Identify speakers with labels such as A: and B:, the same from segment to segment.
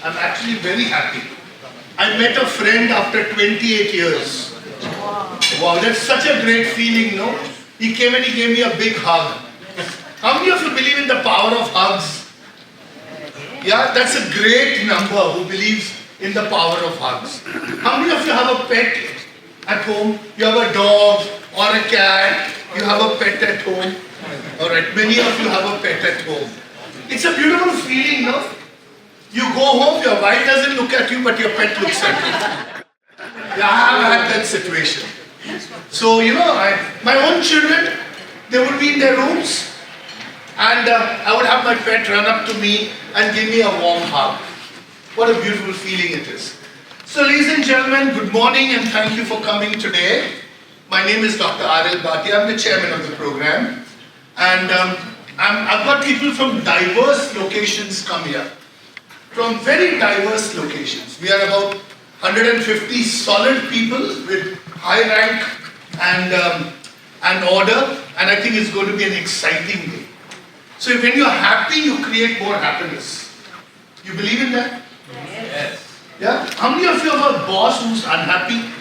A: I'm actually very happy. I met a friend after 28 years. Wow, that's such a great feeling, no? He came and he gave me a big hug. How many of you believe in the power of hugs? Yeah, that's a great number who believes in the power of hugs. How many of you have a pet at home? You have a dog or a cat? You have a pet at home? Alright, many of you have a pet at home. It's a beautiful feeling, no? You go home, your wife doesn't look at you, but your pet looks at you. Yeah, I have had that situation. So, my own children, they would be in their rooms, and I would have my pet run up to me and give me a warm hug. What a beautiful feeling it is. So, ladies and gentlemen, good morning and thank you for coming today. My name is Dr. R.L. Bhatia. I'm the chairman of the program. And I've got people from diverse locations come here. From very diverse locations. We are about 150 solid people with high rank and order. And I think it's going to be an exciting day. So when you're happy, you create more happiness. You believe in that? Yes. Yeah? How many of you have a boss who's unhappy?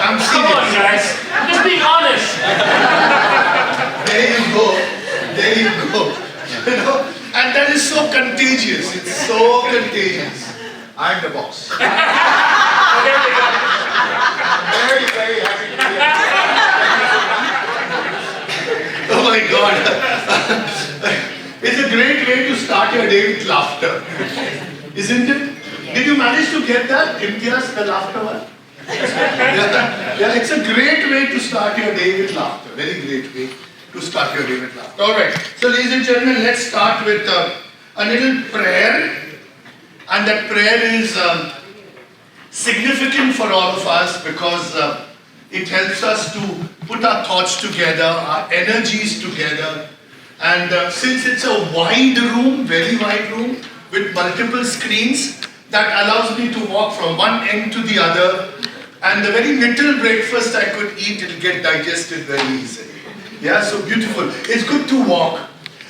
A: I'm serious.
B: Come on, guys. Just be honest.
A: There you go. There you go. And that is so contagious. It's so contagious. I'm the boss. Very, very happy to be here. Oh my God. It's a great way to start your day with laughter. Isn't it? Did you manage to get that? Imtiaz, the laughter one? Yeah, it's a great way to start your day with laughter. Very great way to start your day with laughter. Alright, so ladies and gentlemen, let's start with a little prayer. And that prayer is significant for all of us because it helps us to put our thoughts together, our energies together. And since it's a wide room, very wide room, with multiple screens, that allows me to walk from one end to the other. And the very little breakfast I could eat, it'll get digested very easily. Yeah, so beautiful. It's good to walk.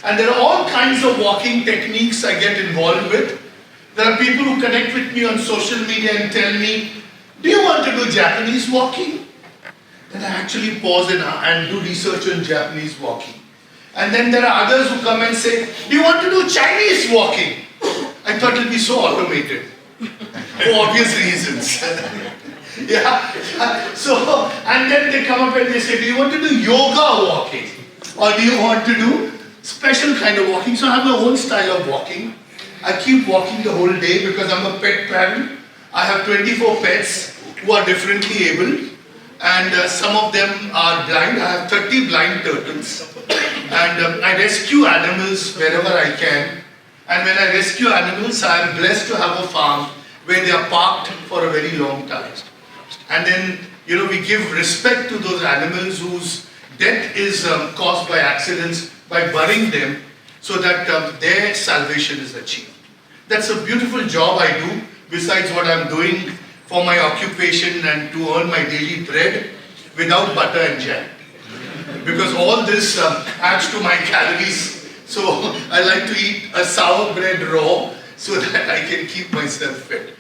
A: And there are all kinds of walking techniques I get involved with. There are people who connect with me on social media and tell me, do you want to do Japanese walking? Then I actually pause and do research on Japanese walking. And then there are others who come and say, do you want to do Chinese walking? I thought it would be so automated. For obvious reasons. Yeah. So, and then they come up and they say, do you want to do yoga walking? Or do you want to do special kind of walking? So I have my own style of walking. I keep walking the whole day because I'm a pet parent. I have 24 pets who are differently able. And some of them are blind. I have 30 blind turtles. And I rescue animals wherever I can. And when I rescue animals, I am blessed to have a farm where they are parked for a very long time. And then, we give respect to those animals whose death is caused by accidents by burying them so that their salvation is achieved. That's a beautiful job I do besides what I'm doing for my occupation and to earn my daily bread without butter and jam. Because all this adds to my calories. So I like to eat a sour bread raw so that I can keep myself fit.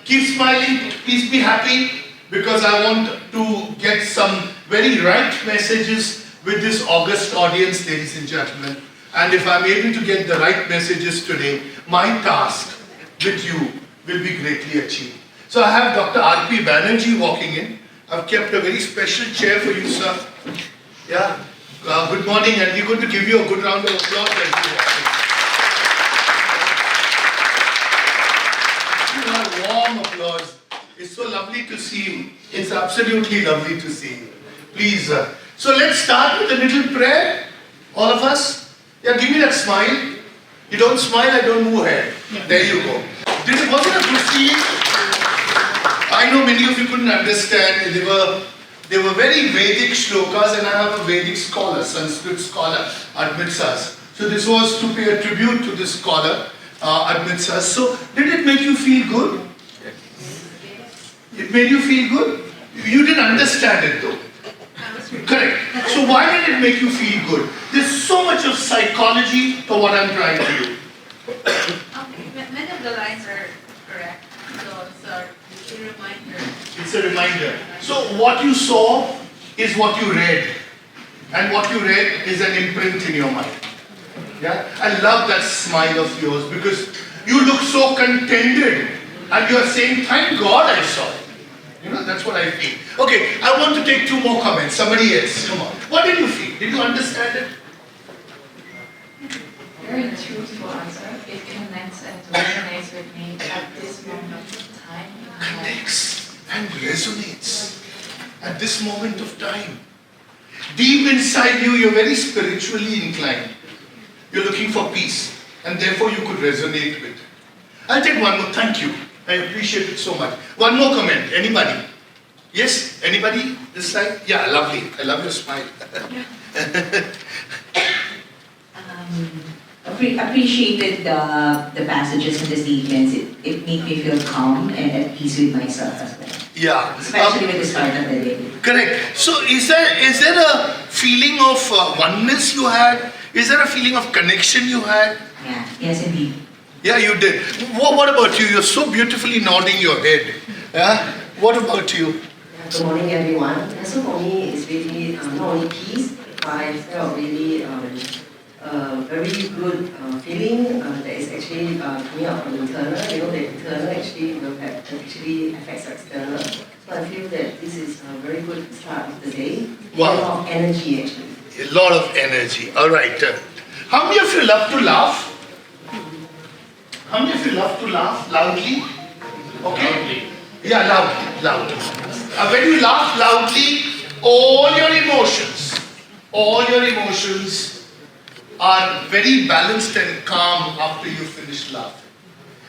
A: Keep smiling, please be happy because I want to get some very right messages with this august audience, ladies and gentlemen. And if I'm able to get the right messages today, my task with you will be greatly achieved. So I have Dr. R.P. Banerjee walking in. I've kept a very special chair for you, sir. Yeah. Good morning, and we're going to give you a good round of applause. Warm applause. It's so lovely to see you. It's absolutely lovely to see you. Please. So let's start with a little prayer. All of us. Yeah, give me that smile. You don't smile, I don't move ahead. There you go. Wasn't it a good feeling? I know many of you couldn't understand. They were very Vedic shlokas, and I have a Vedic scholar, Sanskrit scholar, admits us. So this was to pay a tribute to this scholar, admits us. So did it make you feel good? It made you feel good? You didn't understand it though. Correct. So why did it make you feel good? There's so much of psychology for what I'm trying to do.
C: of the lines are correct. So it's a reminder.
A: It's a reminder. So what you saw is what you read. And what you read is an imprint in your mind. Yeah? I love that smile of yours because you look so contented. And you are saying, thank God I saw it. You know, that's what I feel. Okay, I want to take 2 more comments. Somebody else, come on. What did you feel? Did you understand it?
D: Very truthful answer. It connects and resonates with me at this moment of time.
A: Connects and resonates at this moment of time. Deep inside you, you're very spiritually inclined. You're looking for peace, and therefore you could resonate with. I'll take one more. Thank you. I appreciate it so much. One more comment. Anybody? Yes? Anybody? This side? Yeah, lovely. I love your smile.
E: Appreciated the passages in the statements. It made me feel calm and at peace with myself as well.
A: Yeah.
E: Especially with the start of the day.
A: Correct. So is there a feeling of oneness you had? Is there a feeling of connection you had?
E: Yeah, yes indeed.
A: Yeah, you did. What about you? You're so beautifully nodding your head. Yeah? What about you?
F: Good morning, everyone. So for me, it's really not only peace, but I felt really very good feeling that is actually coming out from internal. You know, the internal actually will actually affects external. So I feel that this is a very good start of the day.
A: Wow.
F: A lot of energy actually.
A: A lot of energy. All right. How many of you love to laugh? How many of you love to laugh loudly? Okay?
B: Loudly.
A: Yeah, loud. When you laugh loudly, all your emotions are very balanced and calm after you finish laughing.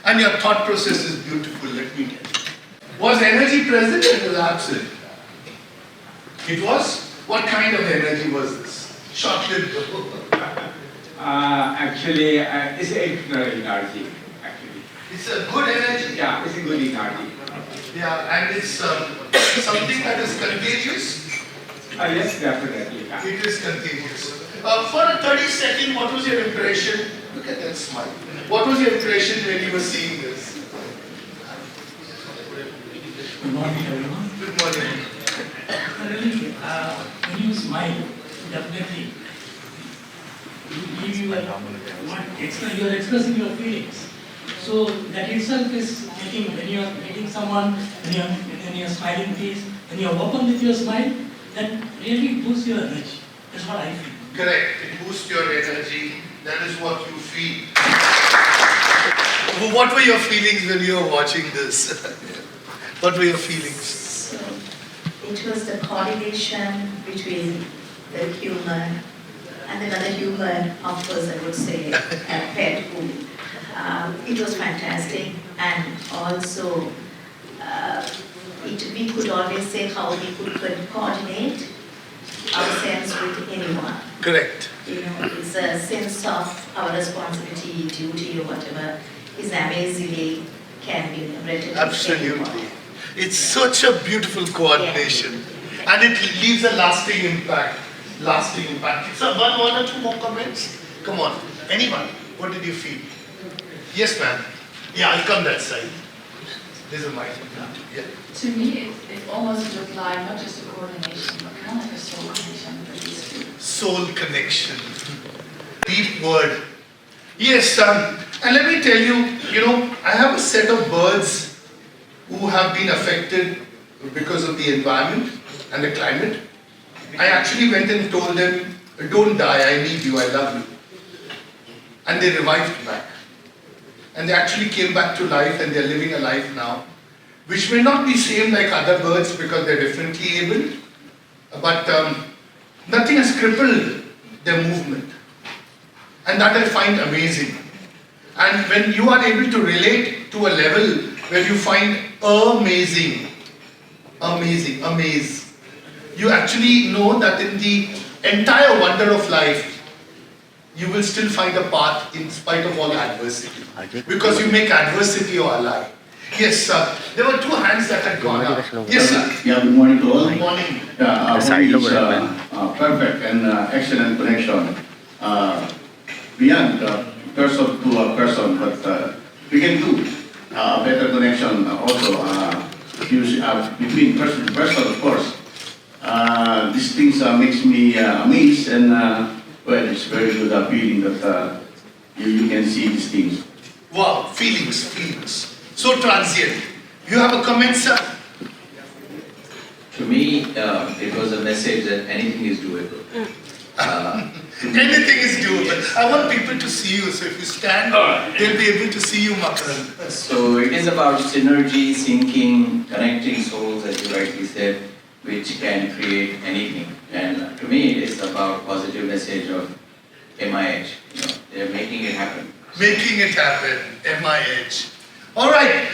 A: And your thought process is beautiful, let me tell you. Was energy present or was absent? It was? What kind of energy was this? Short-lived.
G: Actually, it's a good energy. Actually,
A: It's a good energy.
G: yeah, it's a good energy.
A: Yeah, and it's something that is contagious.
G: Yes, definitely. Yeah.
A: It is contagious. For a 30-second, what was your impression? Look at that smile. What was your impression when you were seeing this?
H: Good morning, everyone.
A: Good morning.
H: Really, when you smile, definitely you give you you're expressing your feelings. So that itself is making, when you are meeting someone, when you're smiling face, when you're open with your smile, that really boosts your energy. That's what I feel.
A: Correct. It boosts your energy. That is what you feel. What were your feelings when you were watching this? What were your feelings?
I: So it was the coordination between the human and another human, of course I would say, a pet who. It was fantastic, and also we could always say how we could coordinate ourselves with anyone.
A: Correct.
I: You know, it's a sense of our responsibility, duty, or whatever is amazingly can be written with
A: Absolutely.
I: anyone.
A: It's such a beautiful coordination. And it leaves a lasting impact. Lasting impact. So one or two more comments? Come on. Anyone? What did you feel? Yes, ma'am. Yeah, I'll come that side. There's a mic. Yeah.
D: To me, it almost looked like not just a coordination, but kind of like a soul connection for these two.
A: Soul connection. Deep word. Yes, and let me tell you, I have a set of birds who have been affected because of the environment and the climate. I actually went and told them, don't die, I need you, I love you. And they revived back. And they actually came back to life and they're living a life now, which may not be same like other birds because they're differently abled, but nothing has crippled their movement. And that I find amazing. And when you are able to relate to a level where you find amazing, amaze, you actually know that in the entire wonder of life, you will still find a path in spite of all adversity. Because you make adversity your ally. Yes, sir. There were two hands that had gone up. Yes, sir.
J: Yeah, good morning to all.
A: Good morning.
J: Yeah, perfect and excellent connection. Beyond person to person, but we can do better connection also between person to person, of course. These things makes me amazed, and well, it's very good feeling that you can see these things.
A: Wow, feelings. So transient. You have a comment, sir?
K: To me, it was a message that anything is doable.
A: Anything is doable. I want people to see you, so if you stand, they'll be able to see you, Makaran.
K: So it is about synergy, syncing, connecting souls, as you rightly said, which can create anything. And to me, it is about positive message of MIH. They're making it happen.
A: Making it happen, MIH. All right,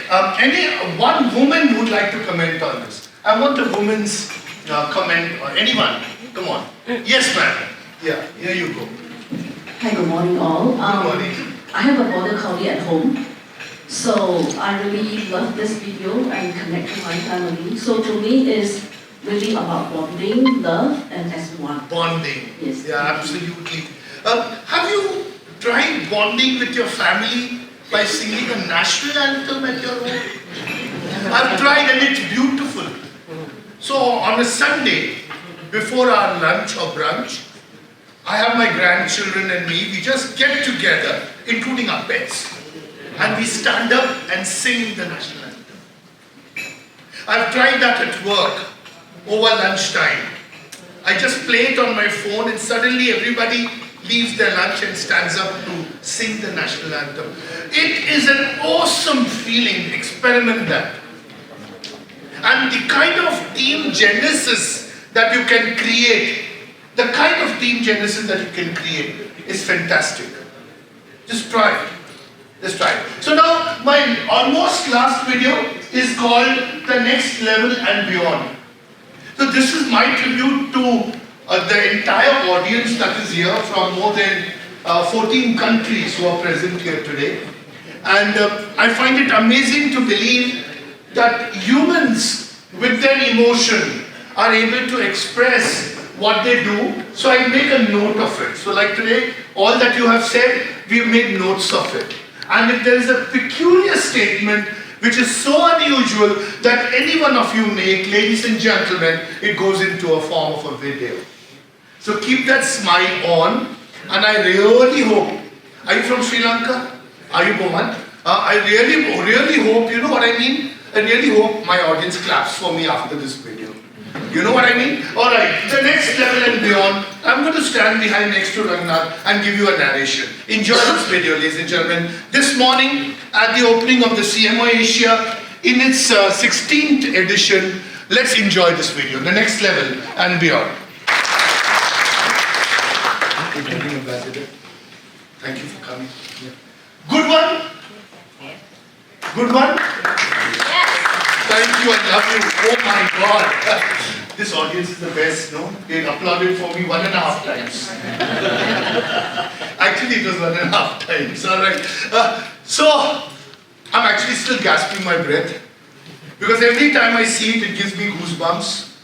A: one woman would like to comment on this. I want a woman's comment, or anyone, come on. Yes, ma'am. Yeah, here you go.
L: Hi, good morning all.
A: Good morning.
L: I have a border collie at home, so I really love this video and connect to my family. So to me, it's really about bonding, love, and as one.
A: Bonding.
L: Yes.
A: Yeah, absolutely. Have you tried bonding with your family by singing a national anthem at your home? I've tried and it's beautiful. So on a Sunday, before our lunch or brunch, I have my grandchildren and me, we just get together, including our pets, and we stand up and sing the national anthem. I've tried that at work over lunchtime. I just play it on my phone and suddenly everybody leaves their lunch and stands up to sing the national anthem. It is an awesome feeling. Experiment that. And the kind of team genesis that you can create, is fantastic. Just try it. Just try it. So now my almost last video is called The Next Level and Beyond. So this is my tribute to the entire audience that is here from more than 14 countries who are present here today. And I find it amazing to believe that humans with their emotion are able to express what they do. So I make a note of it. So like today, all that you have said, we've made notes of it. And if there is a peculiar statement which is so unusual that any one of you make, ladies and gentlemen, it goes into a form of a video. So keep that smile on, and I really hope, are you from Sri Lanka? Are you Boman? I really hope, you know what I mean? I really hope my audience claps for me after this video. You know what I mean? Alright, the next level and beyond, I'm going to stand behind next to Raghunath and give you a narration. Enjoy this video, ladies and gentlemen. This morning, at the opening of the Cmo Asia, in its 16th edition, let's enjoy this video, the next level and beyond. Good morning, Ambassador. Thank you for coming. Good one? Good one? Thank you, I love you. Oh my God. This audience is the best, no? They applauded for me 1.5 times. Actually, it was 1.5 times, alright. So, I'm actually still gasping my breath. Because every time I see it, it gives me goosebumps.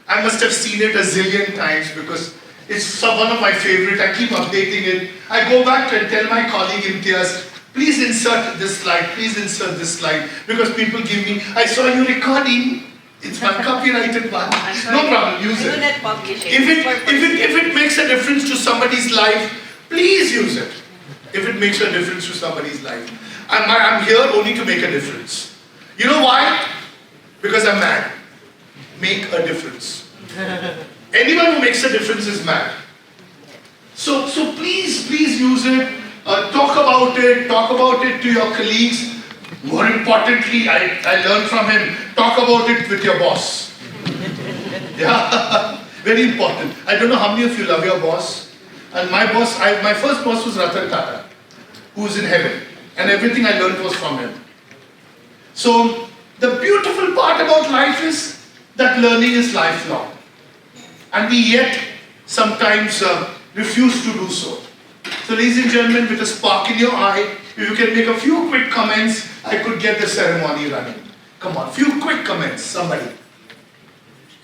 A: I must have seen it a zillion times because it's one of my favorite. I keep updating it. I go back and tell my colleague Imtiaz, please insert this slide, please insert this slide. Because people give me, I saw you recording. It's one copyrighted one. No problem, use it. If it makes a difference to somebody's life, please use it. If it makes a difference to somebody's life. I'm here only to make a difference. You know why? Because I'm mad. Make a difference. Anyone who makes a difference is mad. So please use it. Talk about it to your colleagues. More importantly, I learned from him, talk about it with your boss. Yeah, very important. I don't know how many of you love your boss. And my boss, my first boss was Ratan Tata, who's in heaven. And everything I learned was from him. So, the beautiful part about life is that learning is lifelong. And we yet sometimes refuse to do so. So ladies and gentlemen, with a spark in your eye, if you can make a few quick comments, I could get the ceremony running. Come on, few quick comments, somebody.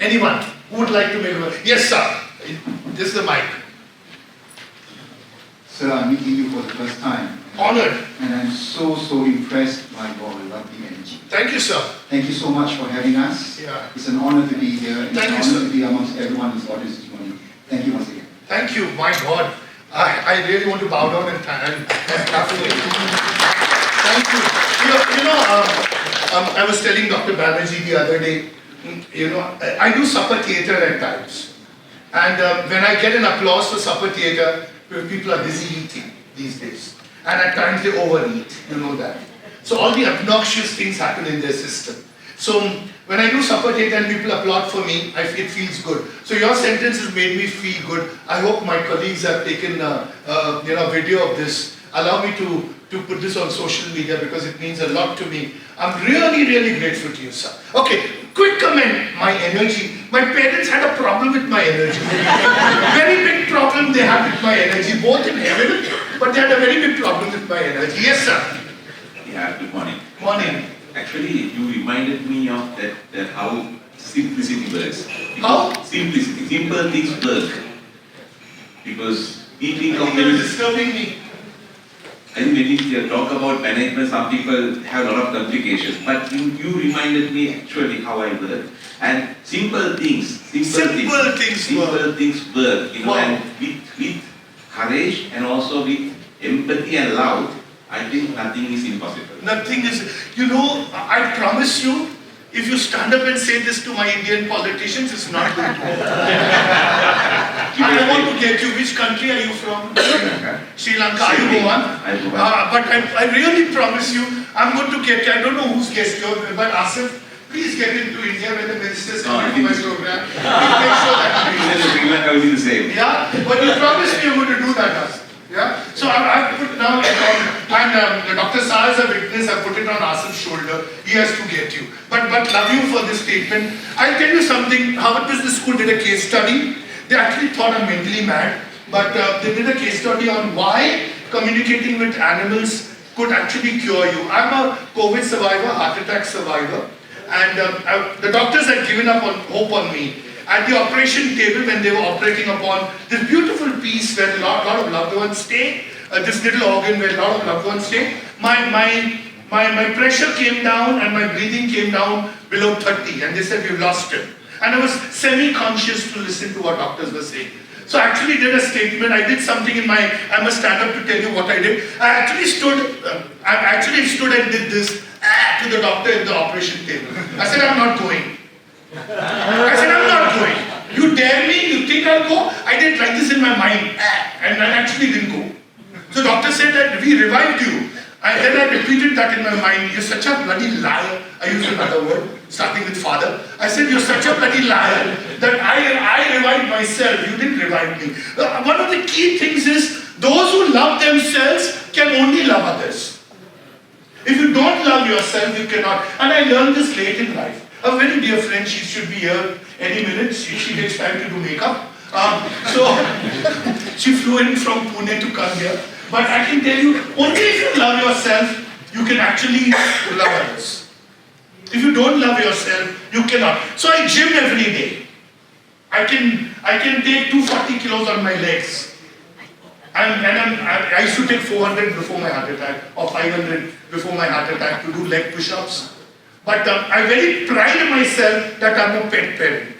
A: Anyone who would like to make a... Yes, sir. This is the mic.
J: Sir, I'm meeting you for the first time.
A: Honored.
M: And I'm so impressed by your lovely energy.
A: Thank you, sir.
M: Thank you so much for having us.
A: Yeah.
M: It's an honor to be here. And
A: Thank you,
M: it's an honor
A: sir.
M: to be amongst everyone who's audience this morning. Thank you once again.
A: Thank you, my God. I really want to bow down and clap for you. Thank you. I was telling Dr. Banerjee the other day, I do supper theatre at times. And when I get an applause for supper theatre, people are busy eating these days. And at times they overeat, you know that. So all the obnoxious things happen in their system. So when I do supper theatre and people applaud for me, it feels good. So your sentence has made me feel good. I hope my colleagues have taken a video of this. Allow me to put this on social media because it means a lot to me. I'm really grateful to you, sir. Okay, quick comment, my energy. My parents had a problem with my energy. Very big problem they had with my energy, both in heaven, but they had a very big problem with my energy. Yes, sir.
N: Yeah, good morning.
A: Morning.
N: Actually, you reminded me of that how simplicity works.
A: How?
N: Simplicity. Simple things work. Because eating
A: I think you're disturbing me.
N: I think when you talk about management, some people have a lot of complications. But you reminded me actually how I work. And simple things work.
A: Wow.
N: And with courage and also with empathy and love, I think nothing is impossible.
A: Nothing is, I promise you, if you stand up and say this to my Indian politicians, it's not going to work. I want to get you, which country are you from? Sri Lanka, are you Goan? But I really promise you, I'm going to get you, I don't know who's guest you, but Asif, please get into India when the ministers come to my program. Please make sure that
N: I will do the same.
A: Yeah, but you promised me you're going to do that, Asif. Yeah, so I've put now it on, and Dr. Saar is a witness. I put it on Asif's shoulder. He has to get you. But love you for this statement. I'll tell you something. Harvard Business School did a case study. They actually thought I'm mentally mad, but they did a case study on why communicating with animals could actually cure you. I'm a COVID survivor, heart attack survivor, and the doctors had given up on hope on me. At the operation table, when they were operating upon this beautiful piece where a lot of loved ones stay, this little organ where a lot of loved ones stay, my pressure came down and my breathing came down below 30, and they said, "We've lost him." And I was semi-conscious to listen to what doctors were saying. So I actually did a statement. I did something I must stand up to tell you what I did. I actually stood and did this to the doctor at the operation table. I said, "I'm not going." I said, "I'm not going. You dare me? You think I'll go?" I did like this in my mind, and I actually didn't go. So doctor said that we revived you. And then I repeated that in my mind. "You're such a bloody liar." I used another word, starting with father. I said, "You're such a bloody liar that I revived myself. You didn't revive me." One of the key things is those who love themselves can only love others. If you don't love yourself, you cannot. And I learned this late in life. A very dear friend, she should be here any minute. She takes time to do makeup. So she flew in from Pune to come here. But I can tell you, only if you love yourself, you can actually love others. If you don't love yourself, you cannot. So I gym every day. I can take 240 kilos on my legs. I used to take 400 before my heart attack, or 500 before my heart attack to do leg push-ups. But I very pride myself that I'm a pet parent.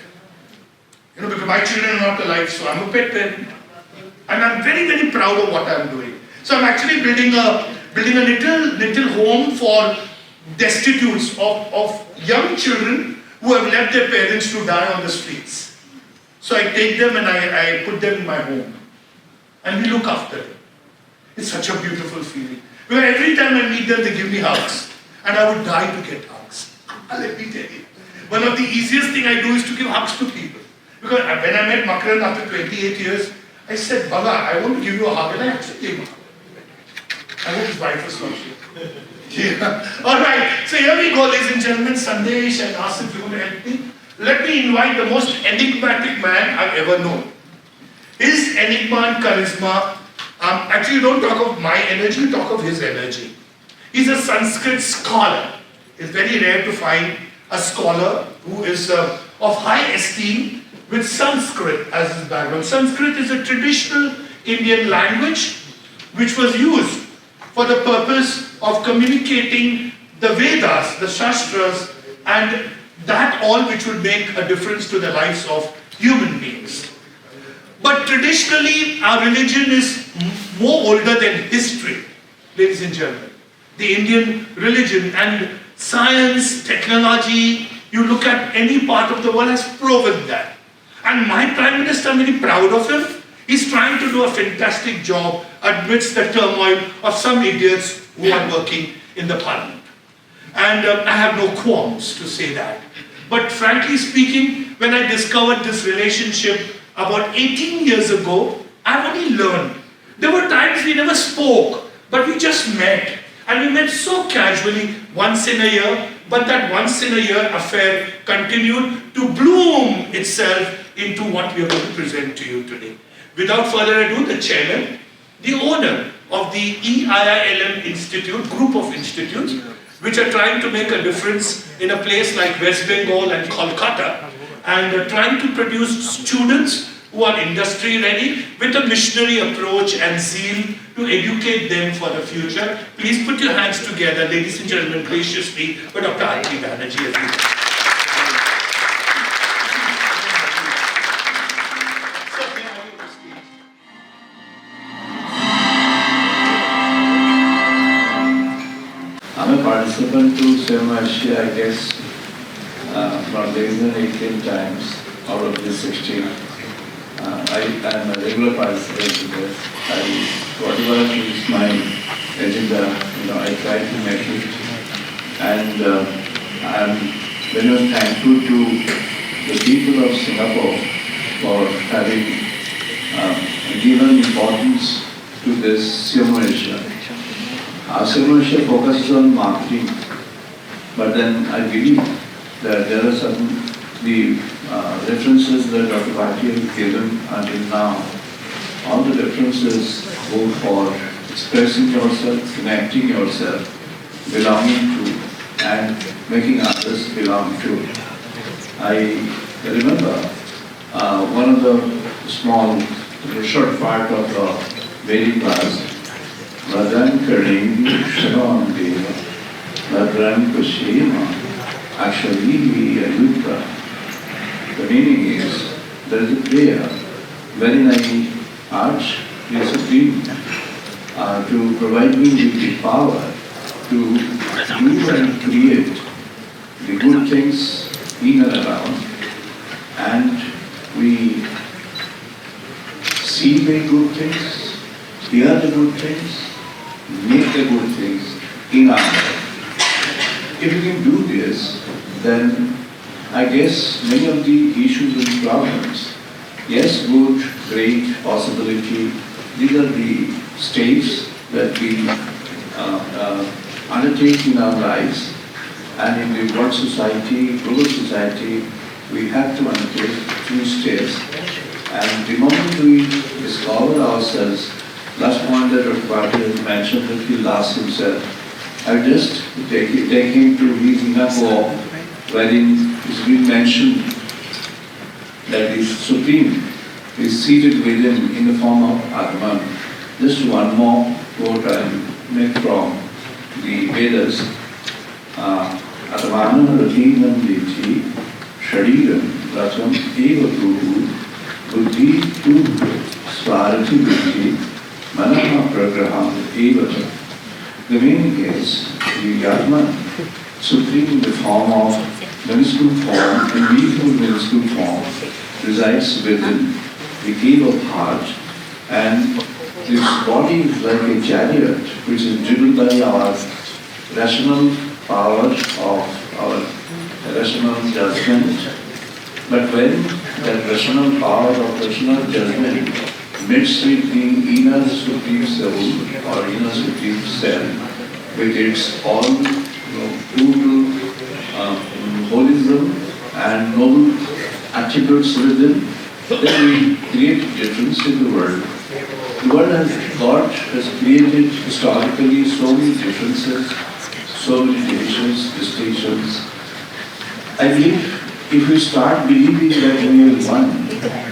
A: Because my children are not alive, so I'm a pet parent. And I'm very proud of what I'm doing. So I'm actually building a little home for destitutes of young children who have left their parents to die on the streets. So I take them and I put them in my home. And we look after them. It's such a beautiful feeling. Because every time I meet them, they give me hugs. And I would die to get hugs. Let me tell you. One of the easiest thing I do is to give hugs to people. Because when I met Makran after 28 years, I said, "Bala, I want to give you a hug." And I actually gave him a hug. I hope his wife was not here. Yeah. Alright, so here we go, ladies and gentlemen. Sandesh and Asif, you want to help me? Let me invite the most enigmatic man I've ever known. His enigma and charisma, actually you don't talk of my energy, you talk of his energy. He's a Sanskrit scholar. It's very rare to find a scholar who is of high esteem with Sanskrit as his background. Sanskrit is a traditional Indian language which was used for the purpose of communicating the Vedas, the Shastras, and that all which would make a difference to the lives of human beings. But traditionally, our religion is more older than history, ladies and gentlemen. The Indian religion and science, technology, you look at any part of the world has proven that. And my Prime Minister, I'm very proud of him. He's trying to do a fantastic job amidst the turmoil of some idiots who are working in the parliament. And I have no qualms to say that. But frankly speaking, when I discovered this relationship about 18 years ago, I've only learned. There were times we never spoke, but we just met. And we met so casually once in a year, but that once in a year affair continued to bloom itself into what we are going to present to you today. Without further ado, the chairman, the owner of the EIILM Institute, group of institutes, which are trying to make a difference in a place like West Bengal and Kolkata, and trying to produce students who are industry ready with a missionary approach and zeal to educate them for the future. Please put your hands together, ladies and gentlemen, graciously for Dr. Aarti Banerjee.
O: I'm a participant to Cmo Asia, I guess, from less than 18 times out of the 16. I am a regular participant to this. Whatever is my agenda, I try to make it. And I'm very much thankful to the people of Singapore for having given importance to this Cmo Asia. Cmo Asia focuses on marketing, but then I believe that there are certain references that Dr. Bharti has given until now. All the references go for expressing yourself, connecting yourself, belonging to, and making others belong to. I remember one of the short part of the Vedic class, Vadran Karim Sharon Deva, Vadran Kushima, actually Ayutra. The meaning is, there is a prayer, wherein I urge the Supreme to provide me with the power to do and create the good things in and around, and we see the good things, hear the good things, make the good things in our life. If we can do this, then I guess many of the issues and problems, yes, good, great, possibility, these are the states that we undertake in our lives, and in the world society, global society, we have to undertake two steps. And the moment we discover ourselves, last point that Dr. Bharti has mentioned, that he lost himself, I just take him to his inner core, wherein it's been mentioned that the Supreme is seated within in the form of Atman. Just one more quote I make from the Vedas. Atmana ratinam viti shariram rasam eva guru buddhi tu swarati buddhi manama pragraham eva. The meaning is the Atman, Supreme in the form of minuscule form, invisible minuscule form, resides within the cave of heart, and this body is like a chariot which is driven by our rational power of our rational judgment. But when that rational power of rational judgment meets with the inner supreme soul or inner supreme self, with its all total holism and noble attributes within, then we create difference in the world. The world God has created historically so many differences, so many divisions, distinctions. I believe if we start believing that we are one,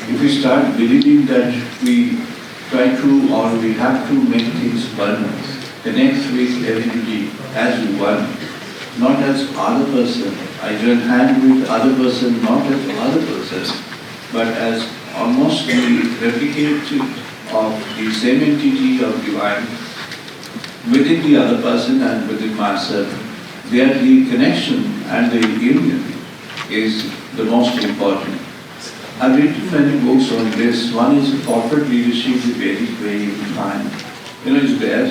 O: if we start believing that we try to or we have to make things one, connect with everybody as one, not as other person. I join hand with other person, not as other person, but as almost the replicate of the same entity of divine within the other person and within myself. There the connection and the union is the most important. I've written many books on this. One is corporate leadership, the Vedic way you find. It's there.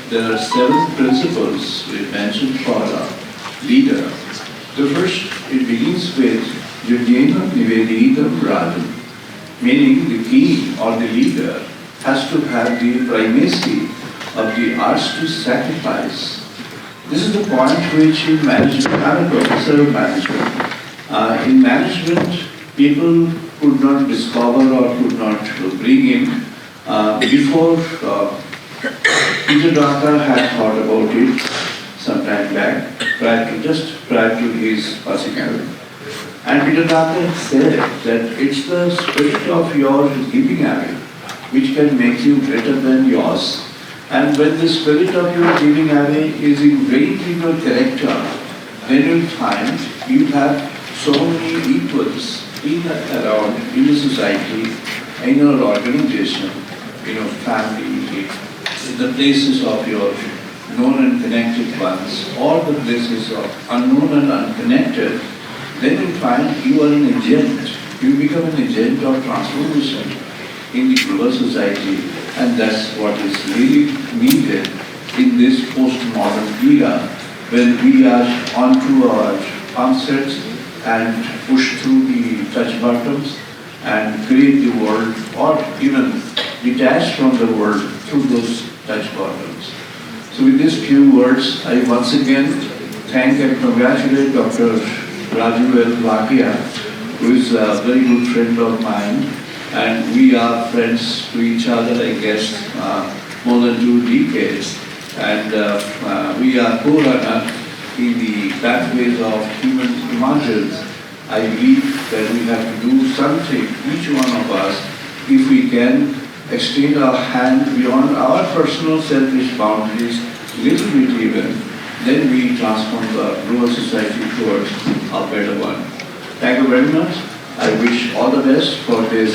O: There are 7 principles we mentioned for a leader. The first, it begins with Yudhena Niveditam Rajan, meaning the king or the leader has to have the primacy of the arts to sacrifice. This is the point which in management, I'm a professor of management. In management, people could not discover or could not bring in before Peter Drucker had thought about it some time back, prior to his passing away. And Peter Drucker said that it's the spirit of your giving away which can make you greater than yours. And when the spirit of your giving away is ingrained in your character, then you'll find you have so many equals in around in the society, in your organization, in your family, in the places of your known and connected ones, or the places of unknown and unconnected. Then you find you are an agent. You become an agent of transformation in the global society, and that's what is really needed in this postmodern era when we are onto our concepts and push through the touch buttons and create the world or even detach from the world through those touch buttons. So with these few words, I once again thank and congratulate Dr. Raju L. Bhatia, who is a very good friend of mine, and we are friends to each other, I guess, more than 2 decades, and we are co-runner in the pathways of human emergence. I believe that we have to do something, each one of us, if we can extend our hand beyond our personal selfish boundaries, little bit even, then we transform the global society towards a better one. Thank you very much. I wish all the best for this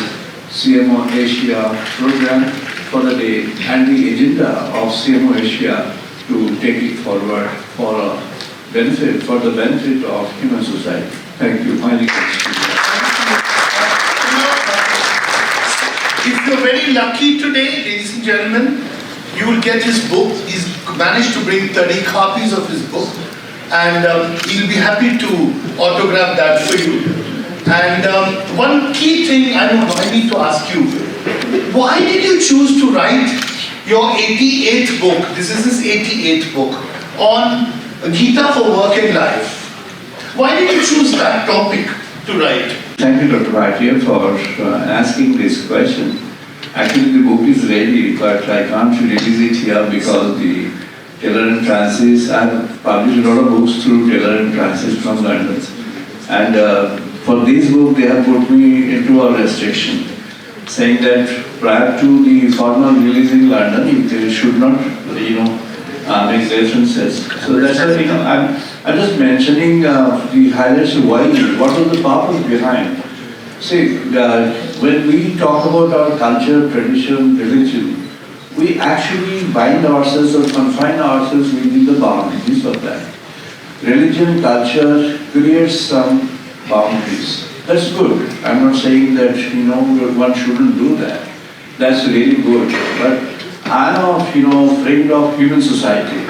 O: Cmo Asia program for the day and the agenda of Cmo Asia to take it forward for the benefit of human society. Thank you. My request.
A: If you're very lucky today, ladies and gentlemen, you will get his book. He's managed to bring 30 copies of his book, and he'll be happy to autograph that for you. And one key thing I need to ask you, why did you choose to write your 88th book, this is his 88th book, on Gita for Work and Life? Why did you choose that topic to write?
O: Thank you, Dr. Bhatia, for asking this question. Actually, the book is ready, but I can't release it here because the Taylor and Francis, I have published a lot of books through Taylor and Francis from London. And for this book, they have put me into a restriction, saying that prior to the formal release in London, they should not, make references. So that's why, I'm just mentioning the highlights of why, what was the purpose behind. See, when we talk about our culture, tradition, religion, we actually bind ourselves or confine ourselves within the boundaries of that. Religion, culture creates some boundaries. That's good. I'm not saying that, one shouldn't do that. That's really good. But I'm a friend of human society.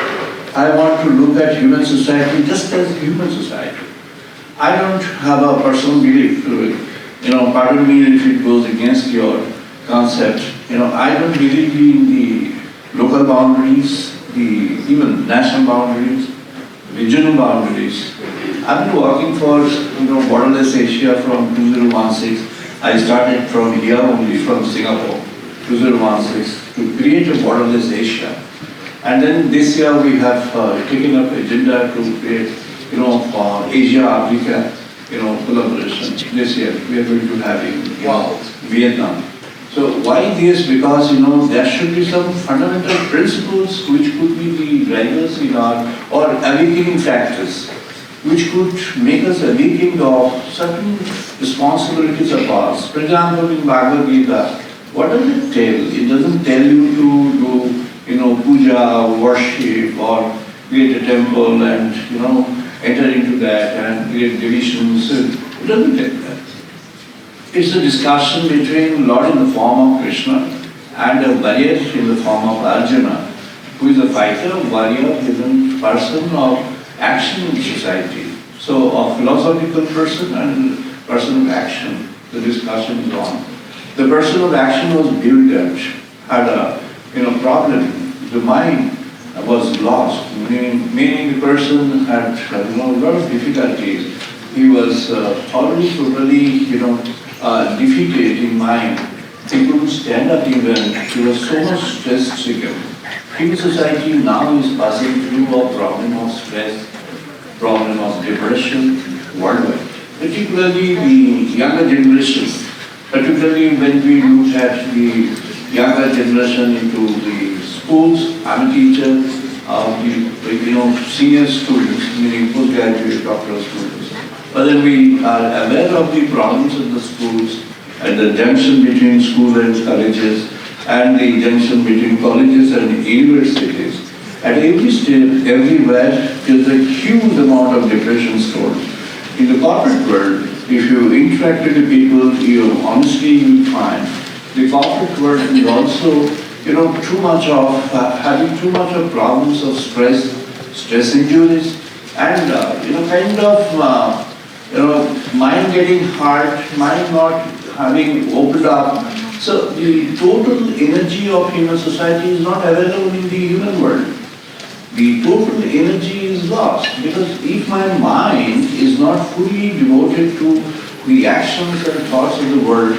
O: I want to look at human society just as human society. I don't have a personal belief. Pardon me if it goes against your concept. I don't believe in the local boundaries, the even national boundaries, regional boundaries. I've been working for Borderless Asia from 2016. I started from here only, from Singapore, 2016, to create a Borderless Asia. And then this year we have taken up agenda to create, for Asia-Africa, collaboration. This year we are going to have in Vietnam. So why this? Because there should be some fundamental principles which could be the drivers in our, or awakening factors, which could make us awakened of certain responsibilities of ours. For example, in Bhagavad Gita, what does it tell? It doesn't tell you to do, puja, worship, or create a temple and, enter into that and create divisions. It doesn't tell that. It's a discussion between Lord in the form of Krishna and a warrior in the form of Arjuna, who is a fighter, warrior, is a person of action in society. So a philosophical person and person of action, the discussion is on. The person of action was bewildered, had a problem. The mind was lost, meaning the person had a lot of difficulties. He was already totally defeated in mind. He couldn't stand up even. He was so much stress-stricken. Human society now is passing through a problem of stress, problem of depression worldwide. Particularly the younger generation. Particularly when we look at the younger generation into the schools. I'm a teacher of the senior students, meaning postgraduate doctoral students. But then we are aware of the problems in the schools, at the junction between school and colleges, and the junction between colleges and universities. At every step, everywhere, there's a huge amount of depression stored. In the corporate world, if you interact with the people, honestly you find the corporate world is also, too much of having too much of problems of stress injuries, and mind getting hard, mind not having opened up. So the total energy of human society is not available in the human world. The total energy is lost, because if my mind is not fully devoted to the actions and thoughts of the world,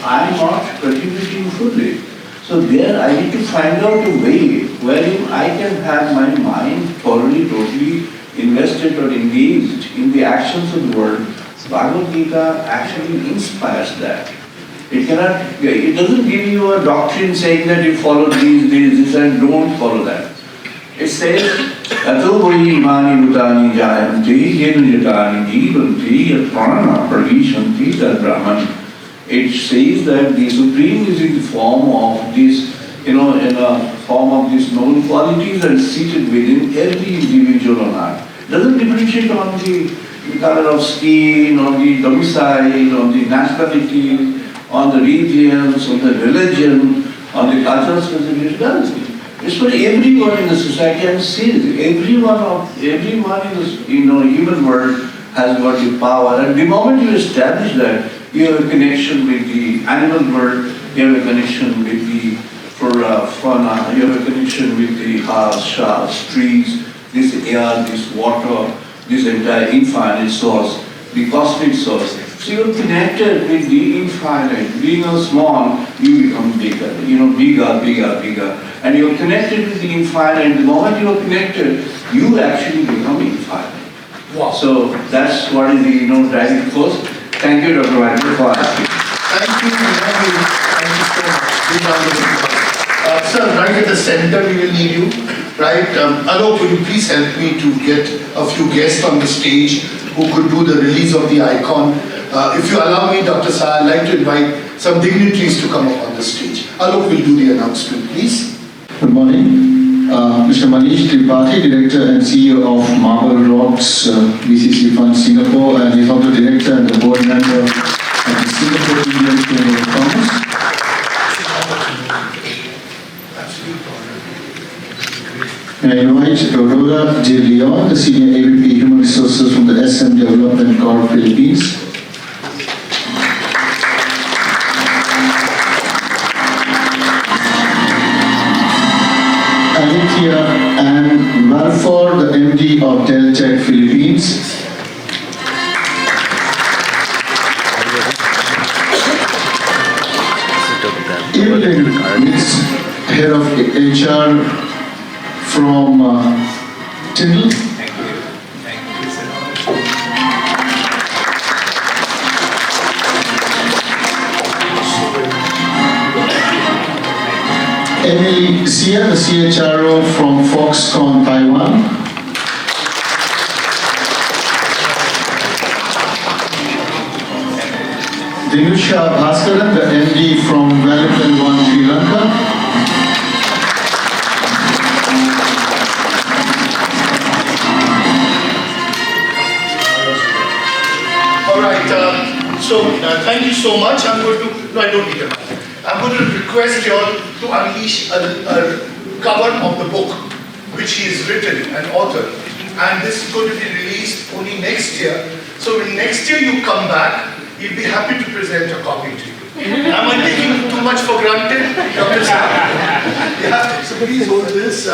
O: I am not contributing fully. So there I need to find out a way wherein I can have my mind thoroughly, totally invested or engaged in the actions of the world. Bhagavad Gita actually inspires that. It doesn't give you a doctrine saying that you follow this, and don't follow that. It says, Tato vai imani bhutani jayanti, yena jatani jivanti, yat pranana pravishanti tad Brahman. It says that the Supreme is in the form of this, in a form of these noble qualities and seated within every individual on earth. It doesn't differentiate on the color of skin, on the domicile, on the nationality, on the regions, on the religion, on the cultural specifications. It's for everyone in the society, and sees everyone in the human world has got the power. And the moment you establish that, you have a connection with the animal world, you have a connection with the fauna, you have a connection with the herbs, shrubs, trees, this air, this water, this entire infinite source, the cosmic source. So you're connected with the infinite. Being a small, you become bigger, bigger. And you're connected with the infinite. The moment you're connected, you actually become infinite. Wow. So that's what is the driving force. Thank you, Dr. Vaidya, for asking.
A: Thank you so much. Sir, right at the center we will need you. Right? Alok, would you please help me to get a few guests on the stage who could do the release of the icon. If you allow me, Dr. Saha, I'd like to invite some dignitaries to come up on the stage. Alok will do the announcement, please.
P: Good morning. Mr. Manish Tripathi, Director and CEO of Marble Rocks VCC Fund Singapore, and he's also Director and the Board Member of the Singapore Indian Chamber of Commerce. May I invite Aurora J. Leon, the Senior AVP Human Resources from the SM Development Corp Philippines. Aditya Ann Walford, the MD of Deltec Philippines. Evelyn Mitz, Head of HR from Tyndall. Emily Xia, the CHRO from Foxconn, Taiwan. Dinusha Bhaskaran, the MD from Wellington One, Sri Lanka.
A: All right, thank you so much. I'm going to, no, I don't need a mic. I'm going to request you all to unleash a cover of the book, which he has written, an author. And this is going to be released only next year. So when next year you come back, he'll be happy to present a copy to you. Am I taking too much for granted, Dr. Sir? Yeah, so please hold this,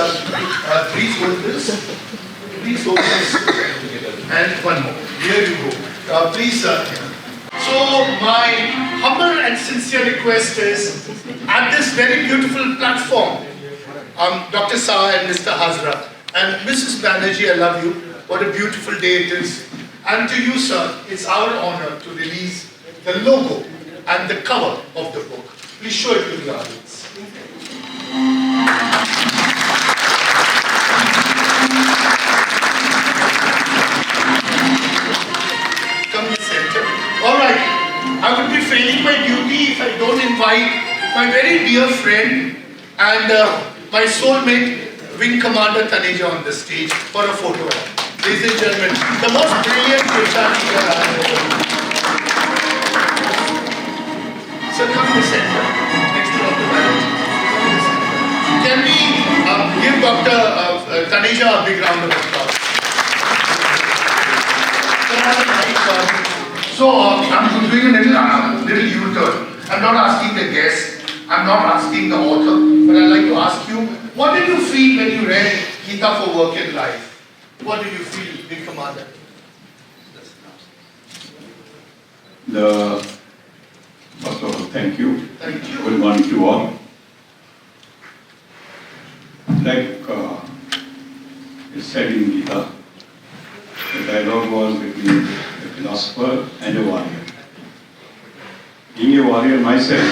A: please hold this, please hold this, and one more. Here you go. Please, So my humble and sincere request is, at this very beautiful platform, Dr. Shah and Mr. Hazra, and Mrs. Banerjee, I love you. What a beautiful day it is. And to you, sir, it's our honor to release the logo and the cover of the book. Please show it to the audience. Come to center. All right. I would be failing my duty if I don't invite my very dear friend and my soulmate, Wing Commander Taneja, on the stage for a photo. Ladies and gentlemen, the most brilliant HR leader. Sir, come to the center, next to Dr. Banerjee. Come to the center. Can we give Dr. Taneja a big round of applause? So, I'm doing a little U-turn. I'm not asking the guest, I'm not asking the author, but I'd like to ask you, what did you feel when you read Gita for Work and Life? What did you feel, Big Commander?
O: First of all, thank you.
A: Thank you.
O: Good morning to all. Like it's said in Gita, the dialogue was between a philosopher and a warrior. Being a warrior myself,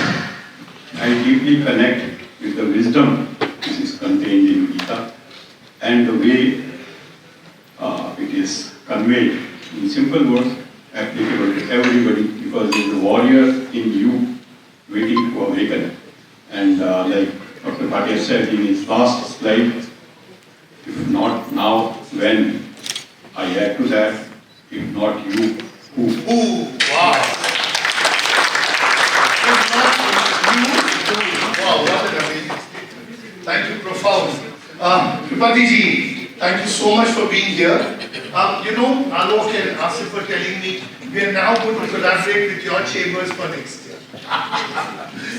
O: I deeply connect with the wisdom which is contained in Gita and the way it is conveyed in simple words, applicable to everybody, because there is a warrior in you waiting to awaken. And like Dr. Bhatia said in his last slide, if not now, when? I add to that, if not you, who?
A: Ooh, wow. If not you, wow, what an amazing statement. Thank you, profound. Tripati ji, thank you so much for being here. Alok and Asif were telling me, we are now going to collaborate with your chambers for next year.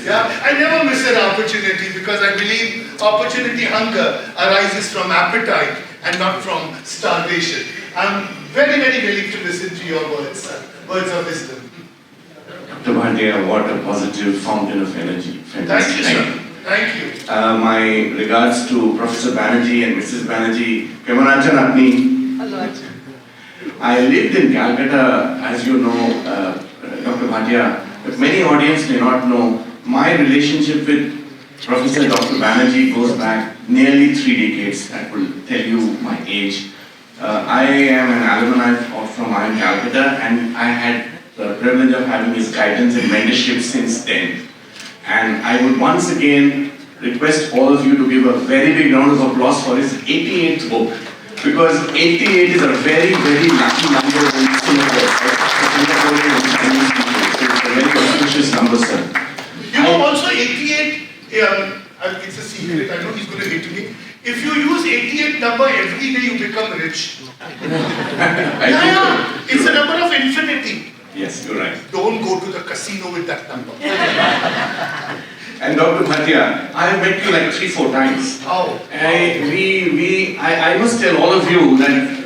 A: Yeah, I never miss an opportunity because I believe opportunity hunger arises from appetite and not from starvation. I'm very, very willing to listen to your words of wisdom.
Q: Dr. Bhatia, what a positive fountain of energy. Fantastic.
A: Thank you, sir. Thank you.
Q: My regards to Professor Banerjee and Mrs. Banerjee. Cmo Asia Awards. I lived in Calcutta, as you know, Dr. Bhatia, but many audience may not know, my relationship with Professor Dr. Banerjee goes back nearly 3 decades. That will tell you my age. I am an alumni from IIM Calcutta, and I had the privilege of having his guidance and mentorship since then. And I would once again request all of you to give a very big round of applause for his 88th book. Because 88 is a very, very lucky number in Singapore. It's a very auspicious number, sir.
A: You know, also 88, it's a secret, I know he's going to hit me. If you use 88 number every day, you become rich. Yeah, it's a number of infinity.
Q: Yes, you're right.
A: Don't go to the casino with that number.
Q: And Dr. Bhatia, I have met you like 3-4 times.
A: Oh.
Q: I must tell all of you that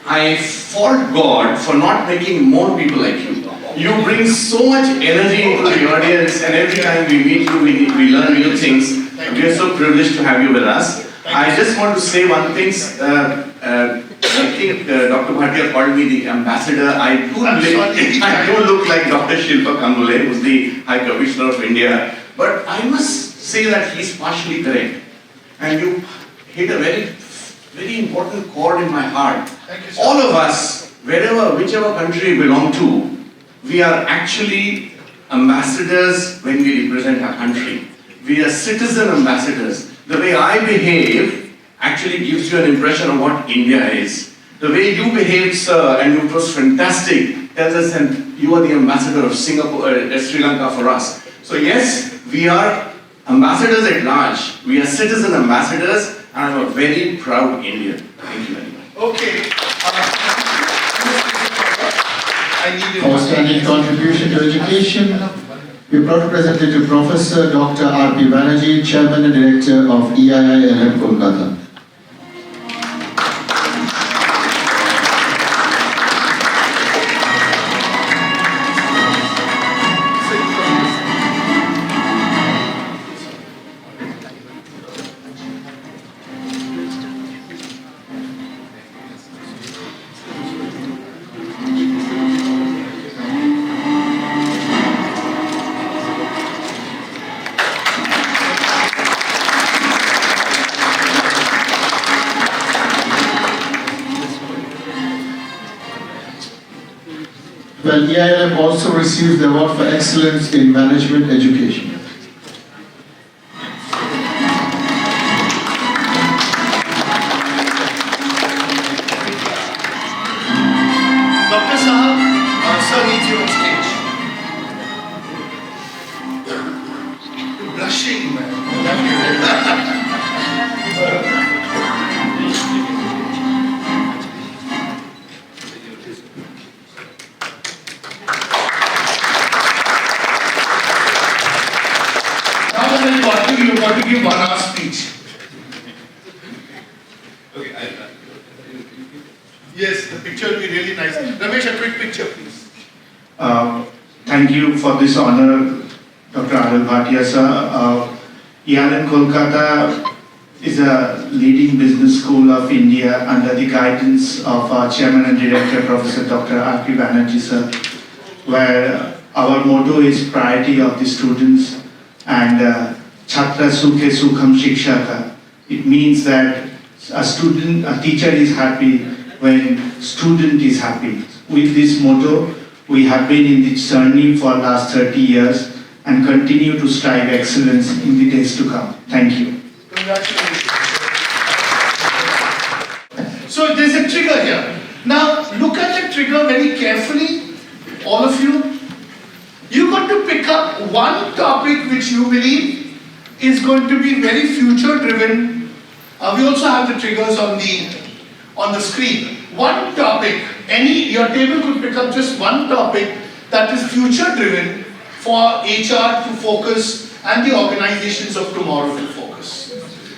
Q: I fault God for not making more people like you. You bring so much energy into the audience, and every time we meet you, we learn new things. We are so privileged to have you with us. I just want to say one thing. I think Dr. Bhatia called me the ambassador. I do look like Dr. Shilpa Kangule, who's the High Commissioner of India. But I must say that he's partially correct. And you hit a very, very important chord in my heart. All of us, whichever country we belong to, we are actually ambassadors when we represent our country. We are citizen ambassadors. The way I behave actually gives you an impression of what India is. The way you behaved, sir, and it was fantastic, tells us that you are the ambassador of Singapore, Sri Lanka for us. So yes, we are ambassadors at large. We are citizen ambassadors, and I'm a very proud Indian. Thank you very much.
A: Okay.
P: Outstanding contribution to education. We are proud to present it to Professor Dr. R.P. Banerjee, Chairman and Director of EIILM Kolkata. Well, EILM also received the award for excellence in management education.
A: Dr. Sahab, sir needs you on stage. You're blushing, man. You got to give 1 hour speech.
N: Okay,
A: Yes, the picture will be really nice. Ramesh, a quick picture, please.
M: Thank you for this honor, Dr. Arul Bhatia sir. EILM Kolkata is a leading business school of India under the guidance of our Chairman and Director, Professor Dr. R.P. Banerjee sir, where our motto is priority of the students and Chhatra Sukhe Sukham Shikshaka. It means that a teacher is happy when student is happy. With this motto, we have been in this journey for last 30 years and continue to strive excellence in the days to come. Thank you.
A: Congratulations. So there's a trigger here. Now look at the trigger very carefully, all of you. You got to pick up one topic which you believe is going to be very future driven. We also have the triggers on the screen. One topic, your table could pick up just one topic that is future driven for HR to focus and the organizations of tomorrow to focus.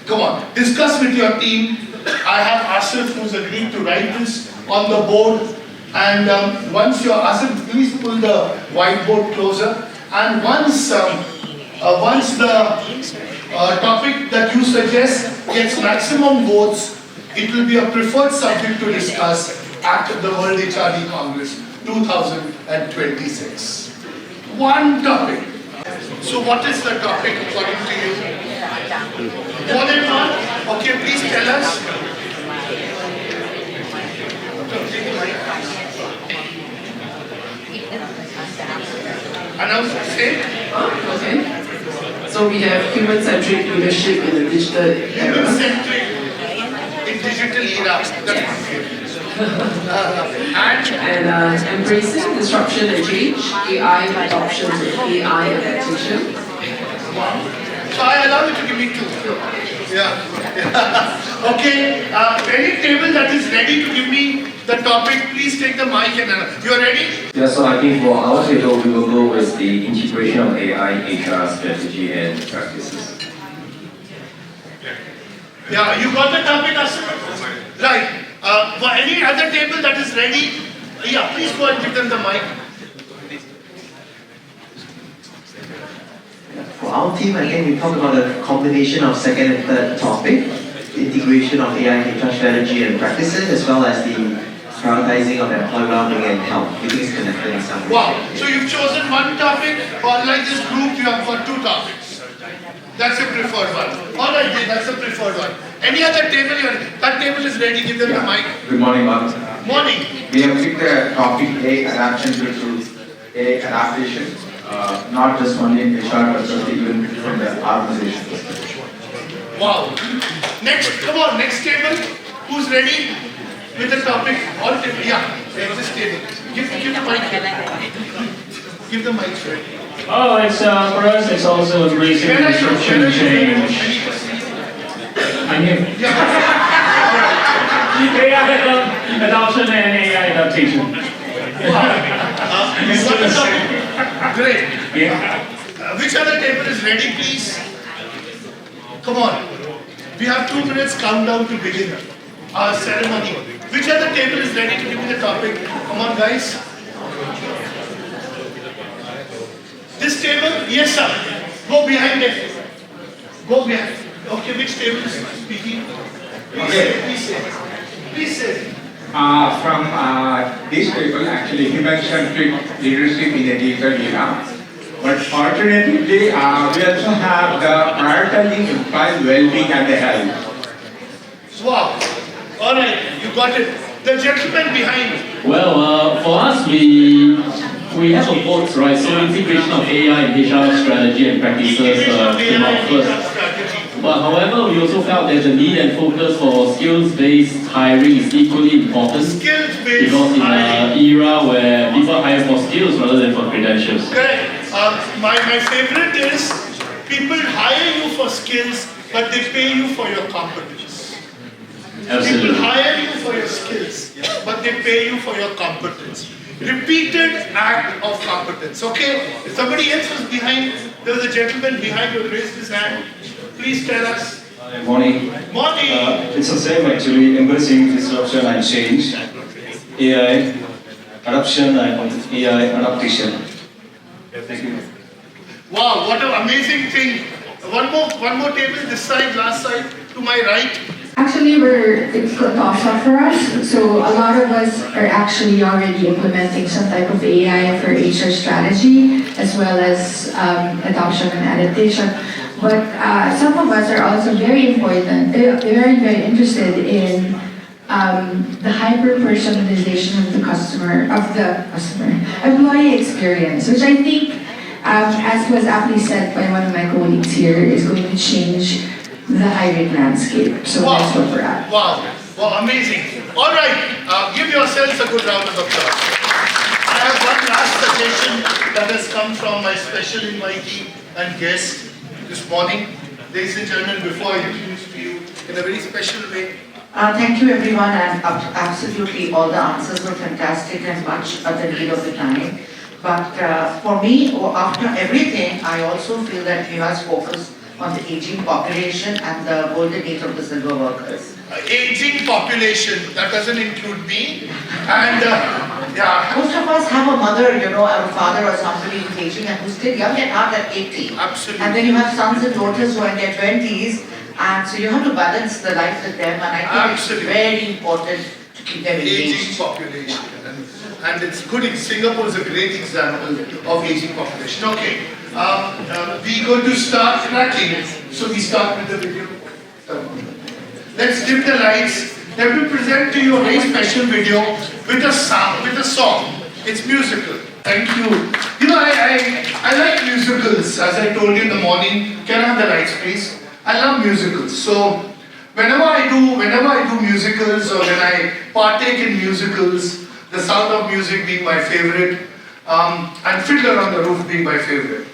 A: Come on, discuss with your team. I have Asif who's agreed to write this on the board, and once you're Asif, please pull the whiteboard closer, and once the topic that you suggest gets maximum votes, it will be a preferred subject to discuss at the World HRD Congress 2026. One topic. So what is the topic according to you? More than one? Okay, please tell us. Announce the same.
R: Okay. So we have human-centric leadership in the digital era.
A: Human-centric in digital era.
R: And embracing disruption and change, AI adoption and AI adaptation.
A: So I allow you to give me 2. Yeah. Okay. Any table that is ready to give me the topic, please take the mic and you are ready?
S: Yeah, so I think for our table, we will go with the integration of AI, HR strategy and practices.
A: Yeah, you got the topic, Asif? Right. For any other table that is ready, yeah, please go and give them the mic.
T: For our team, I think we talk about a combination of second and third topic, the integration of AI, HR strategy and practices, as well as the prioritizing of employee well-being and health. We think it's connected in some way.
A: Wow, so you've chosen one topic, or like this group, you have got 2 topics. That's a preferred one. All right, that's a preferred one. Any other table? That table is ready. Give them the mic.
U: Good morning, ma'am.
A: Morning.
U: We have picked a topic, A, adaptation to A, adaptation. Not just only in HR, but also even from the organization.
A: Wow. Next, come on, next table. Who's ready with the topic? All table. Yeah, this table. Give the mic. Give the mic, right?
B: Oh, it's for us. It's also embracing disruption and change. I'm here. AI adoption and AI adaptation.
A: Great.
B: Yeah.
A: Which other table is ready, please? Come on. We have 2 minutes countdown to begin our ceremony. Which other table is ready to give me the topic? Come on, guys. This table? Yes, sir. Go behind it. Go behind. Okay, which table is speaking? Please say. Please say.
G: From these people, actually, human-centric leadership in the digital era. But alternatively, we also have the prioritizing employee well-being and the health.
A: Wow. All right, you got it. The gentleman behind.
B: Well, for us, we have a vote, right? So integration of AI and HR strategy and practices came out first. But however, we also felt there's a need and focus for skills-based hiring is equally important.
A: Skills-based
B: because in an era where people hire for skills rather than for credentials.
A: Correct. My favorite is people hire you for skills, but they pay you for your competence.
B: Absolutely.
A: People hire you for your skills, but they pay you for your competence. Repeated act of competence. Okay? If somebody else was behind, there was a gentleman behind who raised his hand. Please tell us.
V: Morning.
A: Morning.
V: It's the same actually, embracing disruption and change, AI adoption and AI adaptation. Thank you.
A: Wow, what an amazing thing. One more table, this side, last side, to my right.
W: Actually, it's awesome for us. So a lot of us are actually already implementing some type of AI for HR strategy, as well as adoption and adaptation. But some of us are also very very interested in the hyper-personalization of the employee experience, which I think, as was aptly said by one of my colleagues here, is going to change the hiring landscape. So
A: wow.
W: That's what we're at.
A: Wow, wow, amazing. All right, give yourselves a good round of applause. I have one last suggestion that has come from my special invitee and guest this morning. Ladies and gentlemen, before I introduce to you in a very special way.
X: Thank you everyone, and absolutely all the answers were fantastic and much at the need of the time. But for me, after everything, I also feel that we must focus on the aging population and the golden age of the silver workers.
A: Aging population, that doesn't include me. And yeah.
X: Most of us have a mother, or a father or somebody who's aging and who's still young at heart at 80.
A: Absolutely.
X: And then you have sons and daughters who are in their 20s, and so you have to balance the life with them, and I think it's very important to keep them engaged.
A: Aging population. And it's good, Singapore is a great example of aging population. Okay, we're going to start cracking. So we start with the video. Let's dim the lights. Let me present to you a very special video with a song. It's musical. Thank you. I like musicals, as I told you in the morning. Can I have the lights, please? I love musicals. So whenever I do musicals, or when I partake in musicals, The Sound of Music being my favorite, and Fiddler on the Roof being my favorite.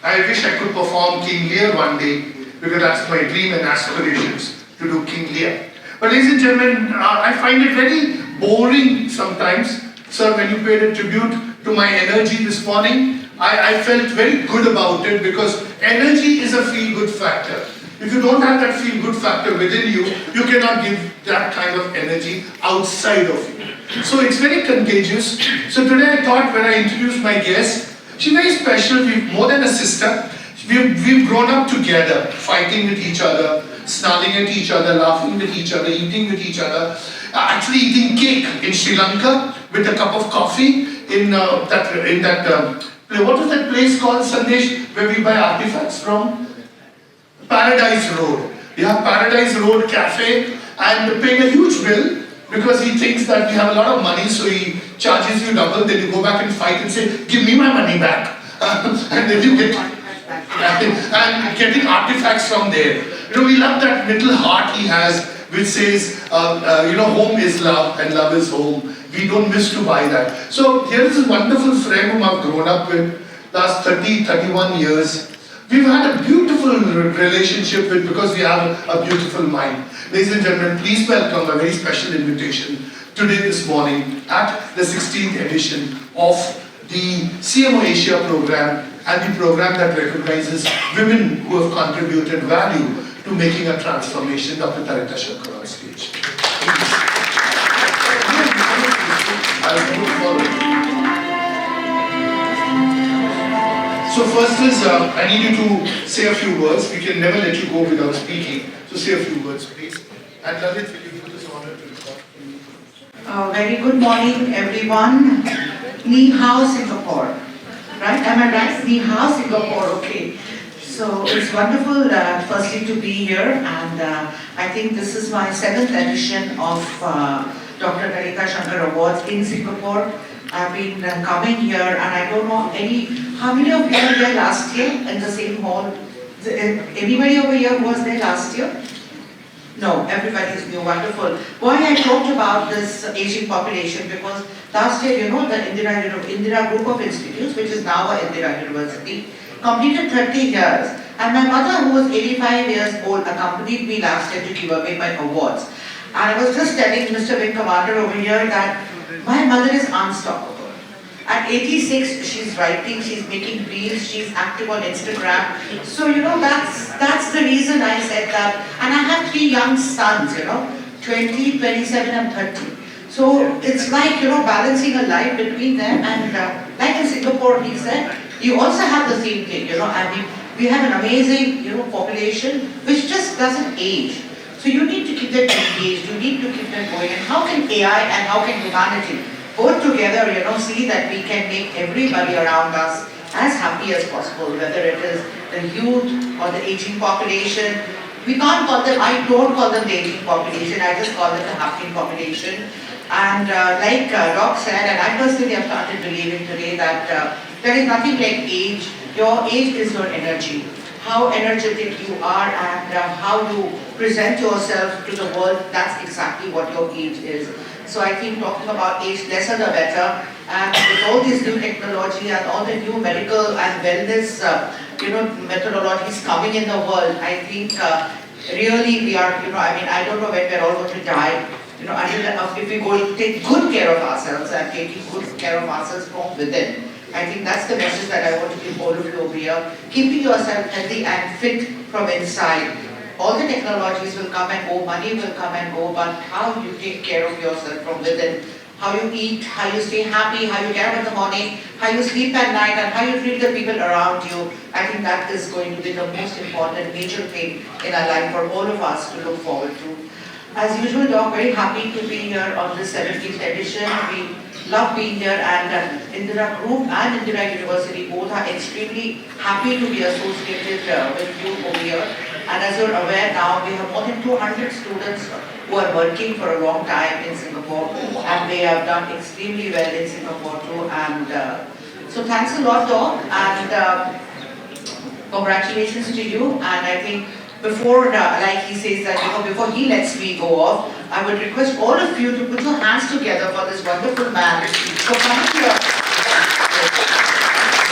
A: I wish I could perform King Lear one day, because that's my dream and aspirations, to do King Lear. But ladies and gentlemen, I find it very boring sometimes. Sir, when you paid a tribute to my energy this morning, I felt very good about it, because energy is a feel-good factor. If you don't have that feel-good factor within you, you cannot give that kind of energy outside of you. So it's very contagious. So today I thought, when I introduced my guest, she's very special. We're more than a sister. We've grown up together, fighting with each other, snarling at each other, laughing with each other, eating with each other. Actually eating cake in Sri Lanka with a cup of coffee in what was that place called, Sandesh, where we buy artifacts from? Paradise Road. They have Paradise Road Cafe and paying a huge bill because he thinks that we have a lot of money, so he charges you double, then you go back and fight and say, give me my money back. And then you get and getting artifacts from there. We love that little heart he has which says, home is love and love is home. We don't miss to buy that. So here is a wonderful friend whom I've grown up with last 31 years. We've had a beautiful relationship with because we have a beautiful mind. Ladies and gentlemen, please welcome a very special invitation today this morning at the 16th edition of the Cmo Asia program and the program that recognizes women who have contributed value to making a transformation. Dr. Tarita Shankar on stage. So first is, I need you to say a few words. We can never let you go without speaking. So say a few words, please. And Lalit, will you do this honor to record?
X: Very good morning, everyone. Ni hao, Singapore. Right? Am I right? Ni hao, Singapore. Okay. So it's wonderful, firstly, to be here, and I think this is my 7th edition of Dr. Tarita Shankar Awards in Singapore. I've been coming here, and I don't know how many of you were there last year in the same hall? Anybody over here was there last year? No, everybody is new, wonderful. Why I talked about this aging population, because last year, the Indira Group of Institutes, which is now Indira University, completed 30 years. And my mother, who was 85 years old, accompanied me last year to give away my awards. And I was just telling Mr. Wing Commander over here that my mother is unstoppable. At 86, she's writing, she's making reels, she's active on Instagram. So, that's the reason I said that. And I have 3 young sons, 20, 27 and 30. So it's like, balancing a life between them. And like in Singapore, he said, you also have the same thing, we have an amazing, population which just doesn't age. So you need to keep them engaged, you need to keep them going. And how can AI and how can humanity both together, see that we can make everybody around us as happy as possible, whether it is the youth or the aging population. We can't call them, I don't call them the aging population, I just call them the happening population. And like Doc said, and I personally have started believing today that there is nothing like age. Your age is your energy. How energetic you are and how you present yourself to the world, that's exactly what your age is. So I think talking about age, lesser the better. And with all this new technology and all the new medical and wellness, methodologies coming in the world, I think really we are, I don't know when we're all going to die. If we go take good care of ourselves and taking good care of ourselves from within. I think that's the message that I want to give all of you over here. Keeping yourself healthy and fit from inside. All the technologies will come and go, money will come and go, but how you take care of yourself from within, how you eat, how you stay happy, how you get up in the morning, how you sleep at night, and how you treat the people around you, I think that is going to be the most important major thing in our life for all of us to look forward to. As usual, Doc, very happy to be here on this 17th edition. We love being here, and Indira Group and Indira University both are extremely happy to be associated with you over here. And as you're aware now, we have more than 200 students who are working for a long time in Singapore, and they have done extremely well in Singapore too. And so thanks a lot, Doc, and congratulations to you. And I think before, like he says that, before he lets me go off, I would request all of you to put your hands together for this wonderful man for coming here.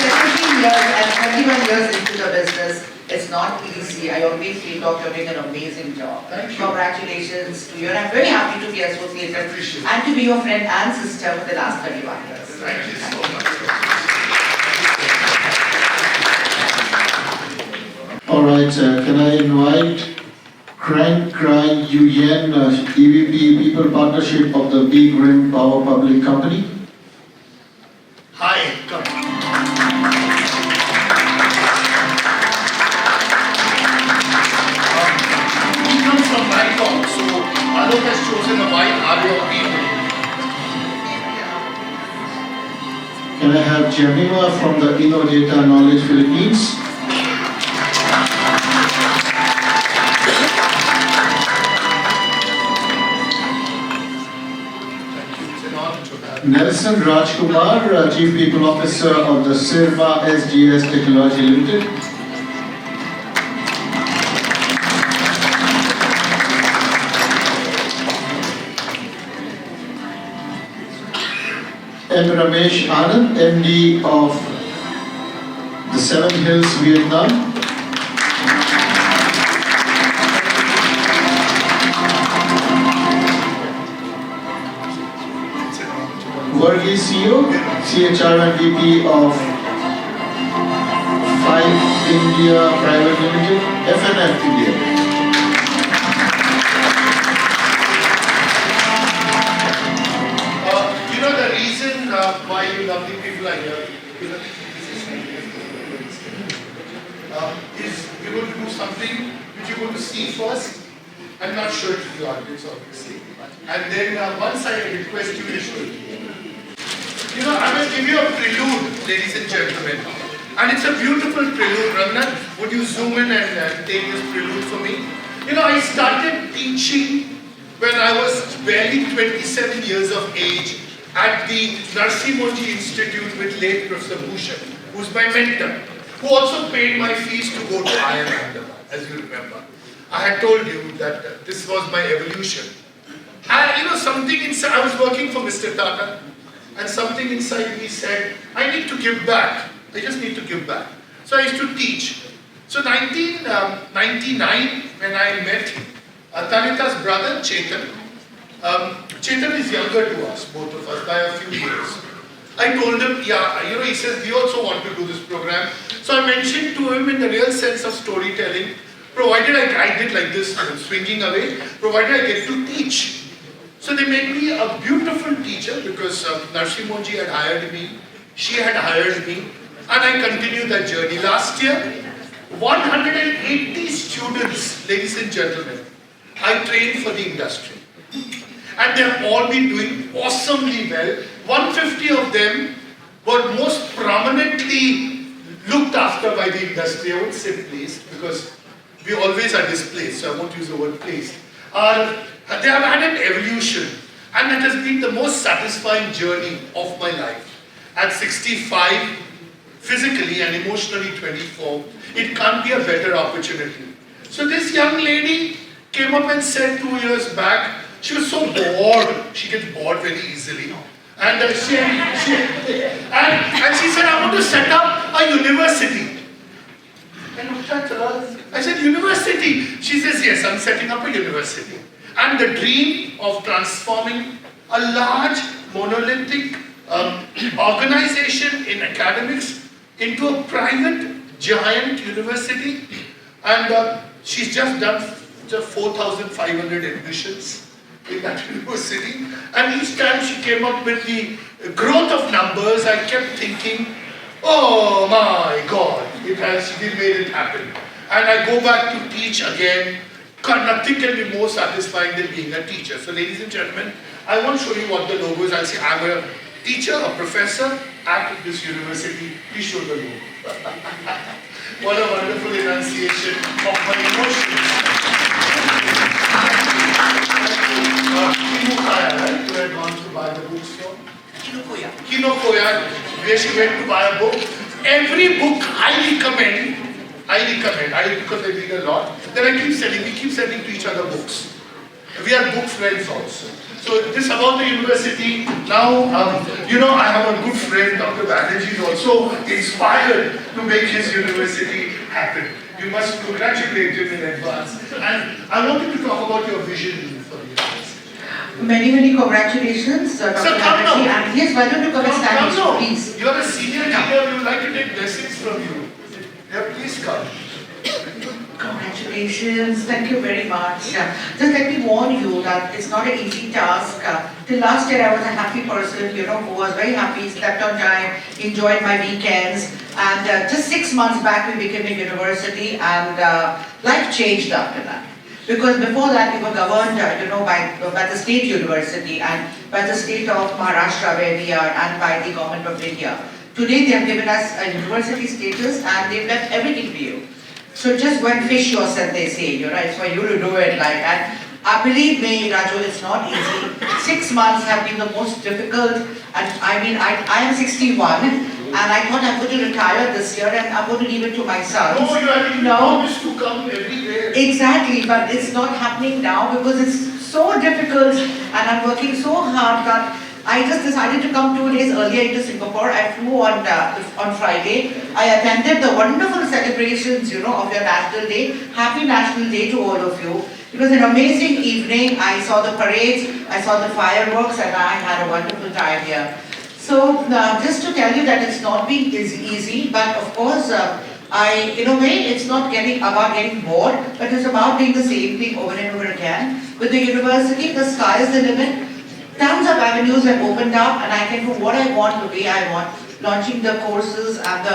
X: 17 years and 21 years into the business. It's not easy. I always feel, Doc, you're doing an amazing job.
A: Thank you.
X: Congratulations to you. And I'm very happy to be associated and to be your friend and sister for the last 31 years.
A: Thank you so much.
P: All right, can I invite Crank Cry Yu Yan, EVP People Partnership of the Big Rim Power Public Company?
A: Hi, come. He comes from Bangkok, so Alok has chosen a wide array of people.
P: Can I have Jemima from the InnoData Knowledge Philippines? Nelson Rajkumar, Chief People Officer of the Sirma SGS Technology Limited. M. Ramesh Anand, MD of the Seven Hills, Vietnam. Varghese CEO, CHR and VP of 5 India Private Limited, FNF India.
A: You know the reason why you lovely people are here, is you're going to do something which you're going to see first. I'm not sure to the audience, obviously. And then once I request you to show it. You know, I will give you a prelude, ladies and gentlemen. And it's a beautiful prelude. Raghunath, would you zoom in and take this prelude for me? You know, I started teaching when I was barely 27 years of age at the Cmo Asia Institute with late Professor Bhushan, who's my mentor, who also paid my fees to go to IIM, as you remember. I had told you that this was my evolution. You know, something inside, I was working for Mr. Tata, and something inside me said, I need to give back. I just need to give back. So I used to teach. So 1999, when I met Tanita's brother, Chetan. Chetan is younger to us, both of us, by a few years. I told him, yeah, you know, he says, we also want to do this program. So I mentioned to him in the real sense of storytelling, provided I did like this, swinging away, provided I get to teach. So they made me a beautiful teacher because Cmo Asia had hired me, she had hired me, and I continued that journey. Last year, 180 students, ladies and gentlemen, I trained for the industry. And they have all been doing awesomely well. 150 of them were most prominently looked after by the industry. I won't say placed because we always are displaced, so I won't use the word placed. They have had an evolution, and it has been the most satisfying journey of my life. At 65, physically and emotionally 24, it can't be a better opportunity. So this young lady came up and said 2 years back, she was so bored, she gets bored very easily. And she said, I want to set up a university. I looked at her, I said, university? She says, yes, I'm setting up a university. And the dream of transforming a large monolithic organization in academics into a private giant university. And she's just done 4,500 admissions in that university. And each time she came up with the growth of numbers, I kept thinking, oh my God, she made it happen. And I go back to teach again. Nothing can be more satisfying than being a teacher. So ladies and gentlemen, I want to show you what the logo is. I'll say I'm a teacher, a professor at this university. Please show the logo. What a wonderful enunciation of my emotions. Kinokaya, right? You had gone to buy the bookstore. Kinokoya, where she went to buy a book. Every book I recommend, because I read a lot, then we keep sending to each other books. We are book friends also. So this about the university, now, you know, I have a good friend, Dr. Banerjee, is also inspired to make his university happen. You must congratulate him in advance. And I wanted to talk about your vision for the university.
X: Many, many congratulations, Dr. Banerjee. And yes, why don't you come and stand here, please?
A: You are a senior teacher, we would like to take blessings from you. Yeah, please come.
X: Congratulations, thank you very much. Just let me warn you that it's not an easy task. Till last year I was a happy person, you know, who was very happy, slept on time, enjoyed my weekends. And just 6 months back we became a university and life changed after that. Because before that we were governed, you know, by the state university and by the state of Maharashtra where we are and by the government of India. Today they have given us a university status and they've left everything to you. So just go and fish yourself, they say, you know, it's for you to do it like that. Believe me, Raju, it's not easy. 6 months have been the most difficult, and I mean, I am 61, and I thought I'm going to retire this year, and I'm going to leave it to my sons.
A: No, you have promised to come every day.
X: Exactly, but it's not happening now because it's so difficult, and I'm working so hard that I just decided to come 2 days earlier into Singapore. I flew on Friday. I attended the wonderful celebrations, of your National Day. Happy National Day to all of you. It was an amazing evening. I saw the parades, I saw the fireworks, and I had a wonderful time here. So just to tell you that it's not been easy, but of course, in a way, it's not about getting bored, but it's about doing the same thing over and over again. With the university, the sky is the limit. Tons of avenues have opened up, and I can do what I want the way I want, launching the courses and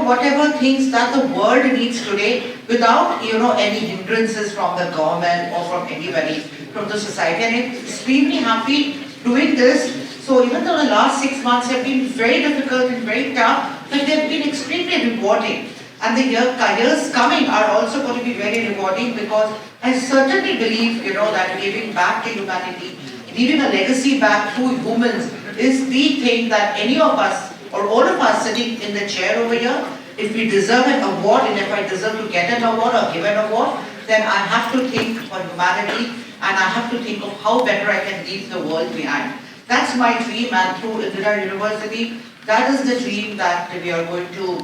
X: whatever things that the world needs today without, any hindrances from the government or from anybody, from the society. And I'm extremely happy doing this. So even though the last 6 months have been very difficult and very tough, but they've been extremely rewarding. And the years coming are also going to be very rewarding, because I certainly believe, that giving back to humanity, leaving a legacy back through humans is the thing that any of us, or all of us sitting in the chair over here, if we deserve an award, and if I deserve to get an award or give an award, then I have to think for humanity, and I have to think of how better I can leave the world behind. That's my dream, and through Indira University, that is the dream that we are going to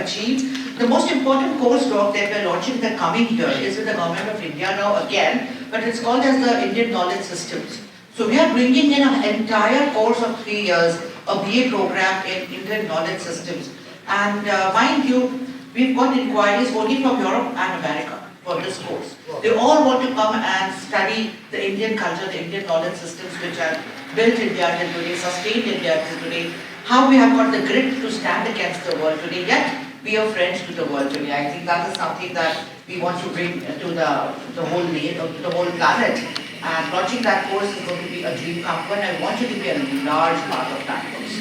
X: achieve. The most important course that we're launching the coming year is with the Government of India now again, but it's called as the Indian Knowledge Systems. So we are bringing in an entire course of 3 years, a BA program in Indian Knowledge Systems. And mind you, we've got inquiries only from Europe and America for this course. They all want to come and study the Indian culture, the Indian knowledge systems which have built India till today, sustained India till today, how we have got the grit to stand against the world today, yet be a friend to the world today. I think that is something that we want to bring to the whole planet. And launching that course is going to be a dream come true, and I want you to be a large part of that course.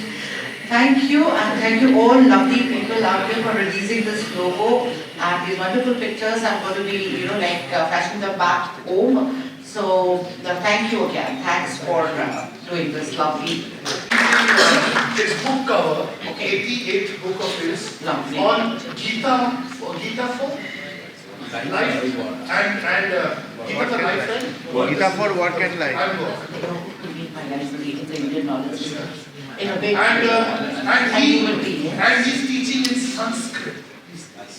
X: Thank you, and thank you all lovely people out there for releasing this logo and these wonderful pictures. I'm going to be, flashing them back home. So thank you again. Thanks for doing this lovely.
A: His book cover, 88th book of his,
X: lovely.
A: On Gita for life and Gita for life and
U: Gita for work and life.
A: And work.
X: My library in the Indian knowledge systems. In a big
A: and he's teaching in Sanskrit.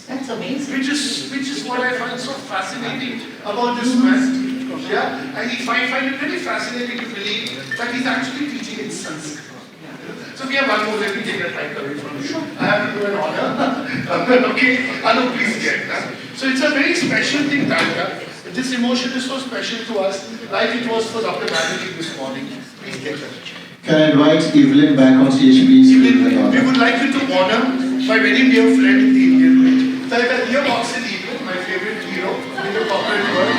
X: That's amazing.
A: Which is what I find so fascinating about this man. Yeah, and I find it very fascinating to believe that he's actually teaching in Sanskrit. So we have one more. Let me take that mic away from you. I have to do an honor. Okay, Anu, please get that. So it's a very special thing that this emotion is so special to us, like it was for Dr. Banerjee this morning. Please get that.
P: Can I invite Evelyn back on stage, please?
A: Evelyn, we would like you to honor my very dear friend in the Indian world. So here walks in Evelyn, my favorite hero in the corporate world.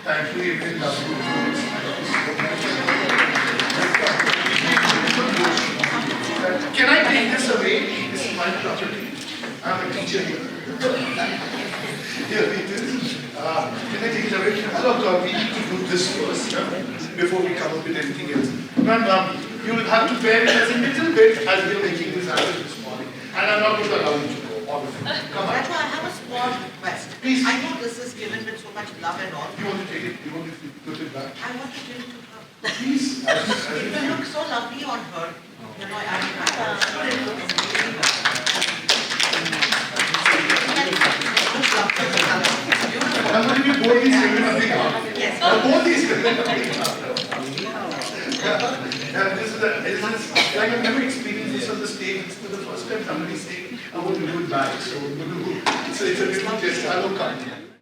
A: Thank you, Evelyn. Can I take this away? This is my property. I'm a teacher here. Here it is. Can I take it away? Look, we need to do this first before we come up with anything else. Ma'am, you will have to bear with us a little bit as we are making this happen this morning. And I'm not going to allow you to go. All of you. Come on.
X: That's why I have a small request.
A: Please.
X: I know this is given with so much love and all.
A: You want to take it? You want to put it back?
X: I want to give it to her.
A: Please.
X: It will look so lovely on her.
A: I'm going to be both these women on the ground.
X: Yes.
A: Both these women on the ground. This is like I've never experienced this on the stage. It's for the first time somebody saying, I want to do it back. So it's a little just, hello, come.